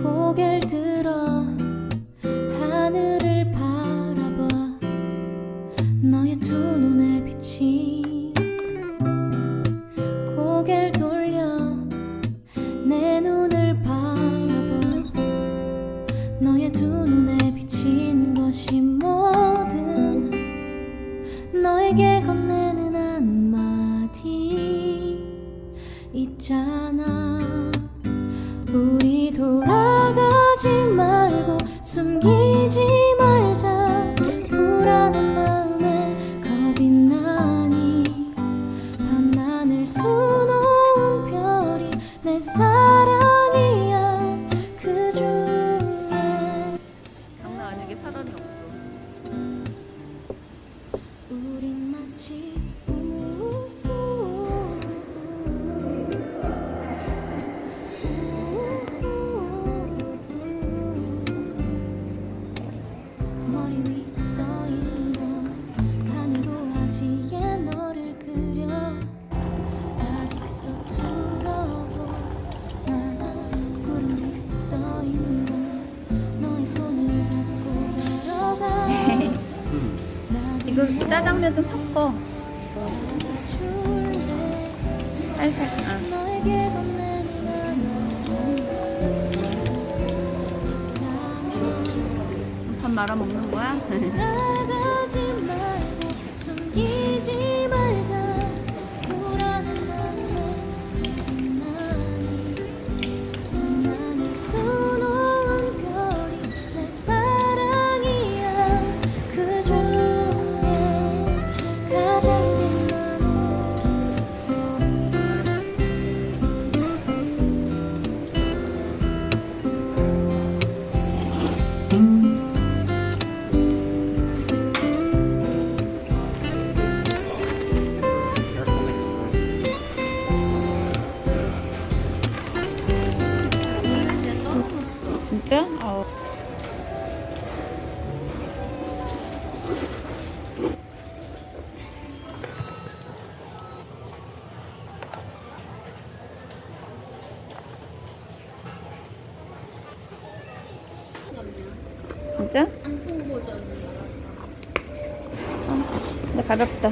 고개를 들어 하늘을 바라봐 너의 두 눈에 비친 고개를 돌려 내 눈을 바라봐 너의 두 눈에 비친 것이 뭐든 너에게 건네는 한마디 있잖아. 우리 돌아가지 말고 숨기지 말자. 불안한 마음에 겁이 나니 밤하늘 수놓은 별이 내 사랑이야. 그 중에 장난 아니게 사람이 없어. 우린 마치 머리 위 떠있는 건 하늘도 아지에 너를 그려 아직 서툴러도 나 구름 위 떠있는 건 너의 손을 잡고 걸어가. 이거 짜장면 좀 섞어. 살살. 너에게 건네는 밥 말아 먹는 거야? 나가지 말고 숨기지 말자. 불안한 마음에 나니 밤하늘 수놓은 별이 내 사랑이야. 그 중에 가장 빛나는 진짜? 아우. 진짜? 안풍 버전. 근데 가볍다.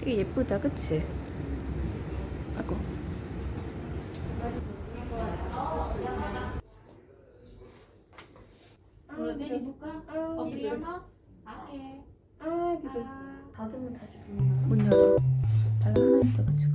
되게 예쁘다, 그치? 아고. Mulutnya dibuka. Open your mouth. Oke. 닫으면 다시 붙나? 문 열어. 달라 하나 있어가지고.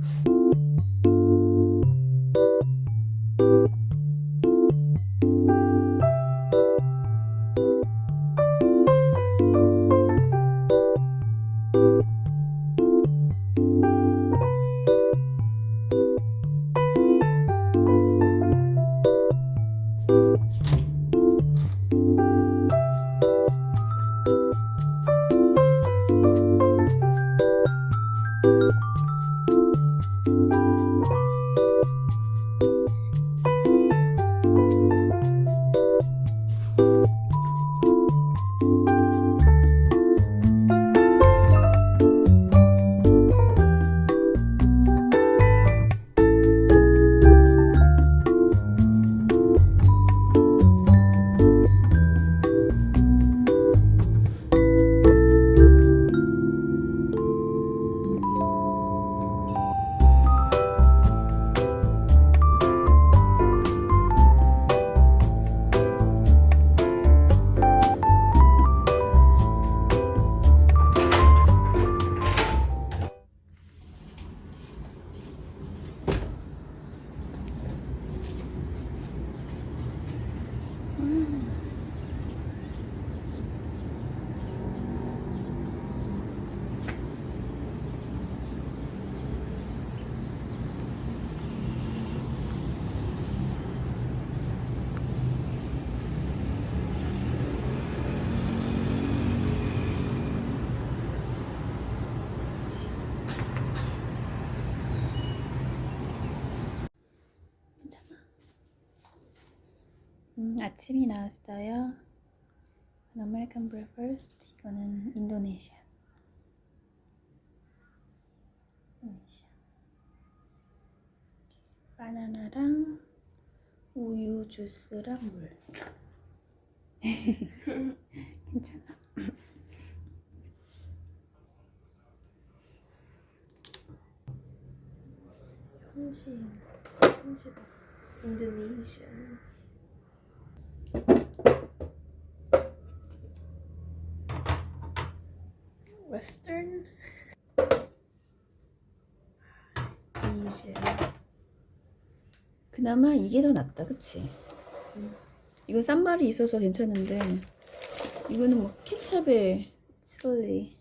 아침이 나왔어요. 아메리칸 브레이크퍼스트. 이거는 인도네시아. 바나나랑 우유 주스랑 물. 괜찮아. 현지 인도네시안. 웨스턴. 이시안. 그나마 이게 더 낫다, 그치? 이거 쌈말이 있어서 괜찮은데 이거는 뭐 케찹에 칠리.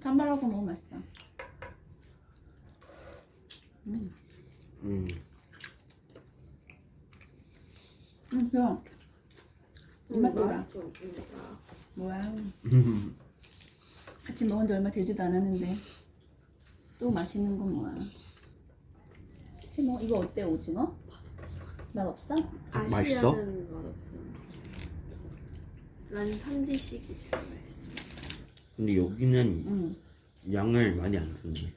쌈말하고 너무 맛있다. 그럼 입맛 돌아. 뭐야? 같이 먹은 지 얼마 되지도 않았는데 또 맛있는 건 뭐야? 그치 뭐 이거 어때 오징어? 맛없어? 맛있어? 아시아는 맛없어. 난 현지식이 제일 맛있어. 근데 여기는 응. 양을 많이 안 주네.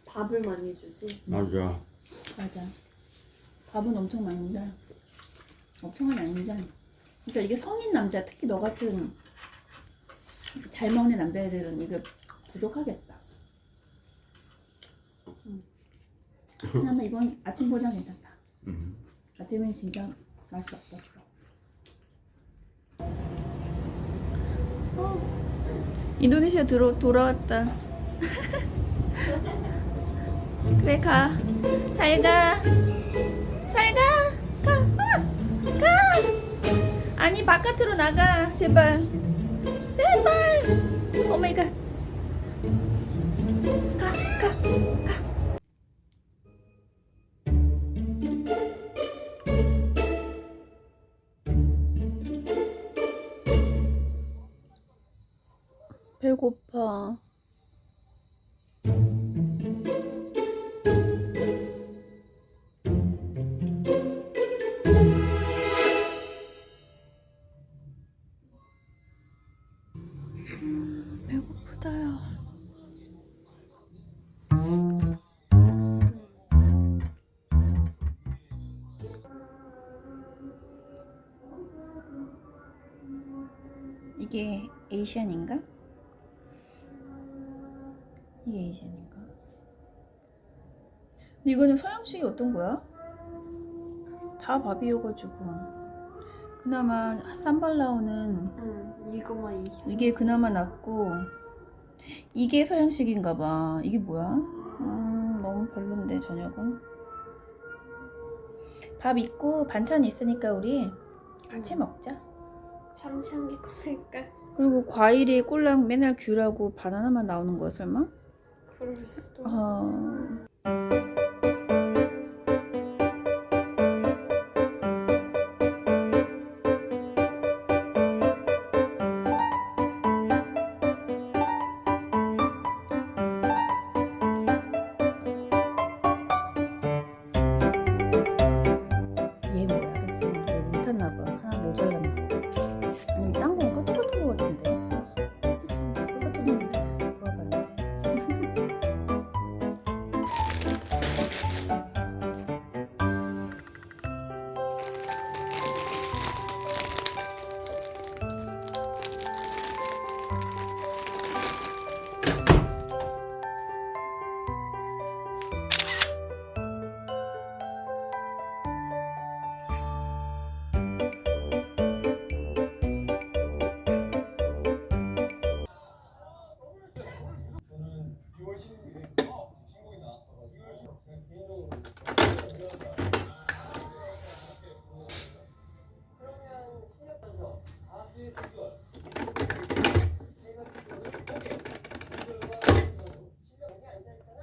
밥을 많이 주지. 맞아. 맞아. 밥은 엄청 많은데 엄청은 아닌데. 그러니까 이게 성인 남자, 특히 너 같은 잘 먹는 남자애들은 이게 부족하겠다. 그나마 이건 아침보다 괜찮다. 아침엔 진짜 맛이 없었어. 인도네시아 돌아왔다. 그래 가. 잘 가. 잘 가. 가. 가. 아니 바깥으로 나가. 제발. 제발. 오 마이 갓. 가. 가. 가. 배고파. 배고프다요. 이게 에이시안인가? 이게 에이시안인가? 근데 이거는 서양식이 어떤 거야? 다 밥이어가지고 그나마 산발라우는 이거만 이게 그나마 낫고 이게 서양식인가 봐. 이게 뭐야? 너무 별론데 저녁은. 밥 있고 반찬 있으니까 우리 같이 먹자. 참치 한 개 꺼낼까? 그리고 과일이 꼴랑 맨날 귤하고 바나나만 나오는 거야 설마? 그럴 수도. 얘 뭐야 그치? 뭐 못했나봐. 하나 모자랐나 봐. 아니면 딴 건가? 똑같은 거 같은데. 똑같은 건데 물어봤는데. 저는 6월 16일에 신곡이 나왔어가지고 제가 개인적으로 그러면 10년 전서 가수의 비주얼 세 가지 비주얼을 보게 비주얼과 실력이 앉아있잖아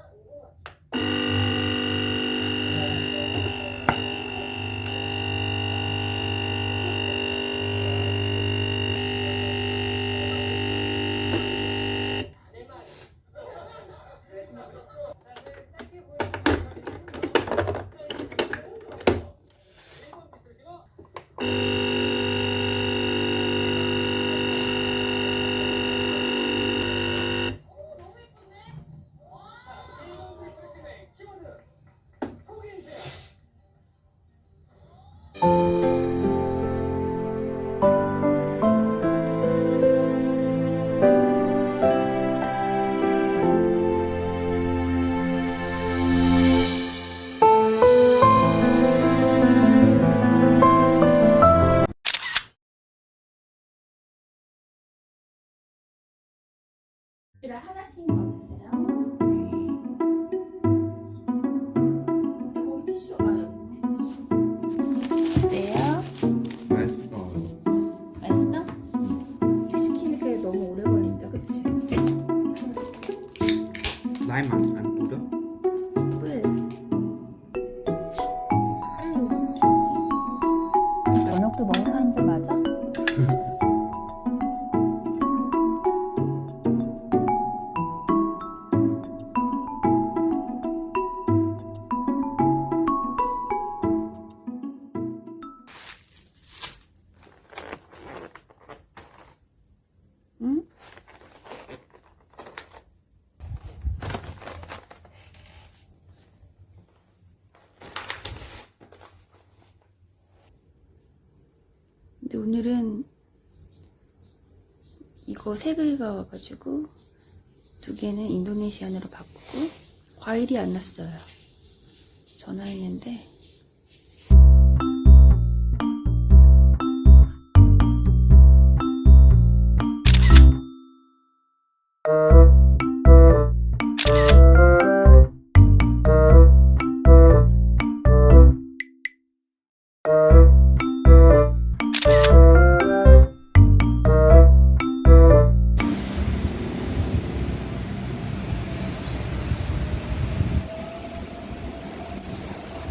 이거 하나씩 먹었어요. 거기 티슈 어때요? 맛있어. 맛있어? 이거 시키니까 너무 오래 걸린다, 그치? 라임 안 뿌려? 뿌려야지. 저녁도 먹는 사람들 맞아? 응? 근데 오늘은 이거 3개가 와가지고 2개는 인도네시안으로 바꾸고 과일이 안 났어요. 전화했는데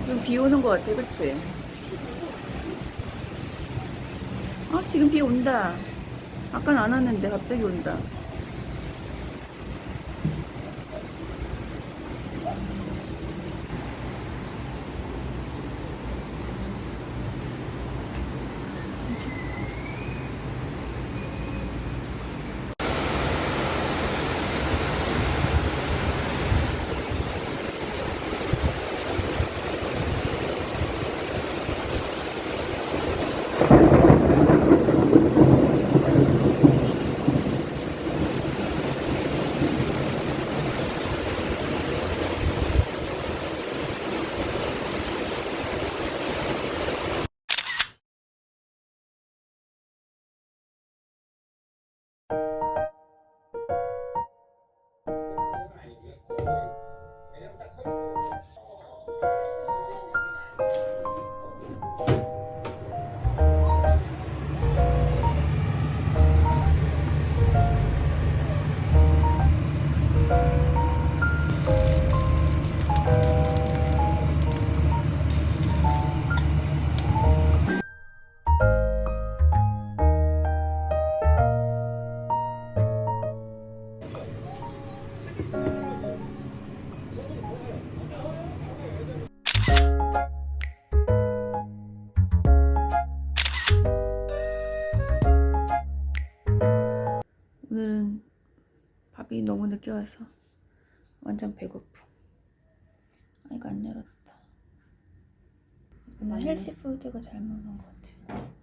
좀 비 오는 것 같아, 그치? 지금 비 온다. 아까는 안 왔는데 갑자기 온다. 왜냐면 딱 서 오늘은 밥이 너무 늦게 와서 완전 배고픔. 아, 이거 안 열었다. 오늘 헬시푸드가 잘 먹는 것 같아요.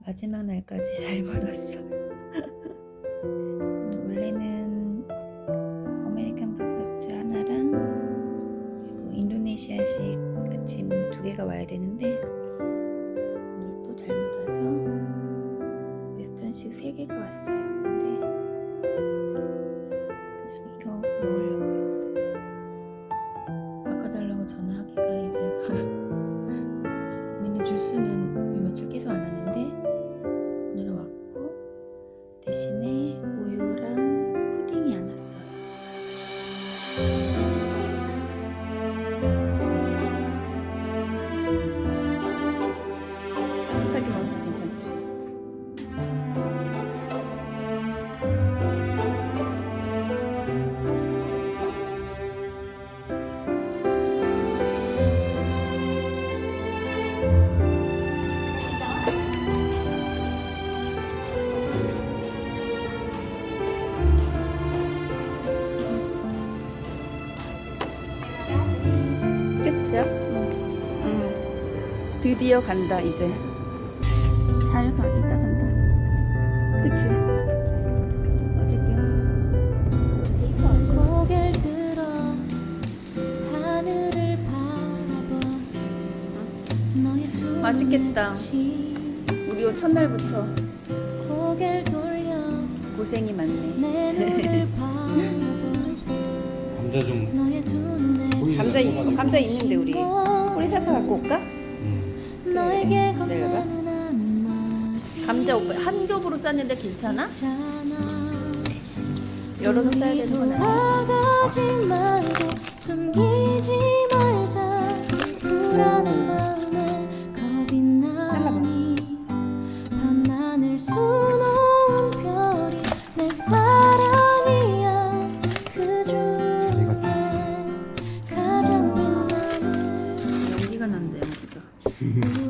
마지막 날까지 잘 받았어. 원래는 아메리칸 브레이크퍼스트 하나랑 그리고 인도네시아식 아침 2개가 와야 되는데 오늘 또 잘못 와서 웨스턴식 3개가 왔어요. 근데 그냥 이거 먹으려고요. 바꿔달라고 전화하기가 이제 왜냐면 주스는 며칠 계속 안 왔는데 오늘은 왔고 대신에 우유랑 푸딩이 안 왔어요. 산뜻하게 먹으면 괜찮지. 끝이야? 응. 드디어 간다 이제. 잘 가, 이따 간다. 그치? 어쨌든 고개를 들어 하늘을 바라봐 너의 두 맛있겠다. 눈빛이 우리 옷 첫날부터 고개를 돌려 고생이 많네. 내 눈을 바라봐 감자 좀 너의 두 눈에 감자 있는데 우리 뿌리 사서 갖고 올까? 너에게 내려가. 건네는 한마디 감자 오빠 한 겹으로 쌌는데 괜찮아? 있잖아 열어서 싸야 되는 건 아니야? 돌아가지 말고 숨기지 말자 불안한 마음에 겁이 나니 밤하늘 수놓은 별이 내 사랑이야 그 중에 가장 빛나는 연기가 난다 연기가. 우리